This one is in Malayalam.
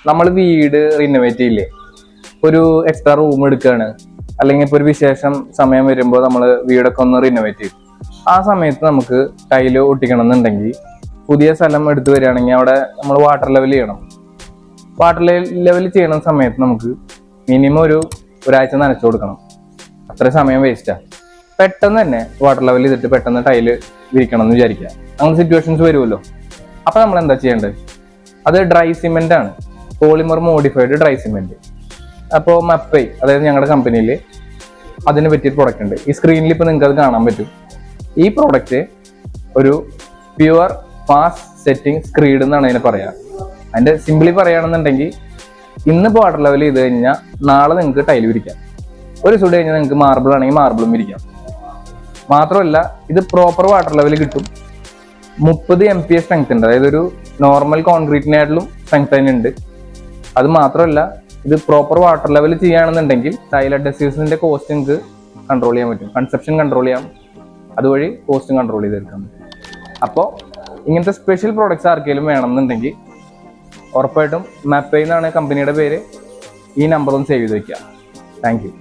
നമ്മൾ വീട് റിനോവേറ്റ് ചെയ്യില്ലേ, ഒരു എക്സ്ട്രാ റൂം എടുക്കുകയാണ്, അല്ലെങ്കിൽ ഇപ്പോൾ ഒരു വിശേഷം സമയം വരുമ്പോൾ നമ്മൾ വീടൊക്കെ ഒന്ന് റിനോവേറ്റ് ചെയ്യും. ആ സമയത്ത് നമുക്ക് ടൈല് ഒട്ടിക്കണം എന്നുണ്ടെങ്കിൽ പുതിയ സ്ഥലം എടുത്തു വരികയാണെങ്കിൽ അവിടെ നമ്മൾ വാട്ടർ ലെവൽ ചെയ്യണം. വാട്ടർ ലെവൽ ചെയ്യുന്ന സമയത്ത് നമുക്ക് മിനിമം ഒരാഴ്ച നനച്ചു കൊടുക്കണം. അത്ര സമയം വേസ്റ്റാണ്. പെട്ടെന്ന് തന്നെ വാട്ടർ ലെവൽ ചെയ്തിട്ട് പെട്ടെന്ന് ടൈല് വിരിക്കണം എന്ന് വിചാരിക്കുക, അങ്ങനെ സിറ്റുവേഷൻസ് വരുമല്ലോ. അപ്പൊ നമ്മൾ എന്താ ചെയ്യേണ്ടത്? അത് ഡ്രൈ സിമെന്റ് ആണ്, പോളിമർ മോഡിഫൈഡ് ഡ്രൈ സിമെന്റ്. അപ്പോൾ മപ്പൈ, അതായത് ഞങ്ങളുടെ കമ്പനിയിൽ അതിന് പറ്റിയ പ്രൊഡക്റ്റ് ഉണ്ട്. ഈ സ്ക്രീനിൽ ഇപ്പൊ നിങ്ങൾക്ക് അത് കാണാൻ പറ്റും. ഈ പ്രോഡക്റ്റ് ഒരു പ്യുവർ ഫാസ്റ്റ് സെറ്റിംഗ് സ്ക്രീഡ് എന്നാണ് അതിനെ പറയാ. അതിന്റെ സിംപിളി പറയുകയാണെന്നുണ്ടെങ്കിൽ ഇന്നിപ്പോൾ വാട്ടർ ലെവൽ ചെയ്ത് കഴിഞ്ഞാൽ നാളെ നിങ്ങൾക്ക് ടൈൽ വിരിക്കാം. ഒരു സുഡ് കഴിഞ്ഞാൽ നിങ്ങൾക്ക് മാർബിൾ ആണെങ്കിൽ മാർബിളും വിരിക്കാം. മാത്രമല്ല ഇത് പ്രോപ്പർ വാട്ടർ ലെവൽ കിട്ടും. 30 MPa സ്ട്രെങ്ത് ഉണ്ട്, അതായത് ഒരു നോർമൽ കോൺക്രീറ്റിനായിട്ടും സ്ട്രെങ്ത് തന്നെ ഉണ്ട്. അത് മാത്രമല്ല ഇത് പ്രോപ്പർ വാട്ടർ ലെവൽ ചെയ്യുകയാണെന്നുണ്ടെങ്കിൽ ടൈൽ അഡ്ഹസീവ്സിന്റെ കോസ്റ്റ് നിങ്ങൾക്ക് കൺട്രോൾ ചെയ്യാൻ പറ്റും, കൺസപ്ഷൻ കൺട്രോൾ ചെയ്യാം, അതുവഴി കോസ്റ്റും കൺട്രോൾ ചെയ്തെടുക്കാൻ പറ്റും. അപ്പോൾ ഇങ്ങനത്തെ സ്പെഷ്യൽ പ്രോഡക്ട്സ് ആർക്കെങ്കിലും വേണമെന്നുണ്ടെങ്കിൽ ഉറപ്പായിട്ടും മപ്പൈ എന്നാണ് കമ്പനിയുടെ പേര്. ഈ നമ്പർ ഒന്ന് സേവ് ചെയ്ത് വയ്ക്കുക. Thank you.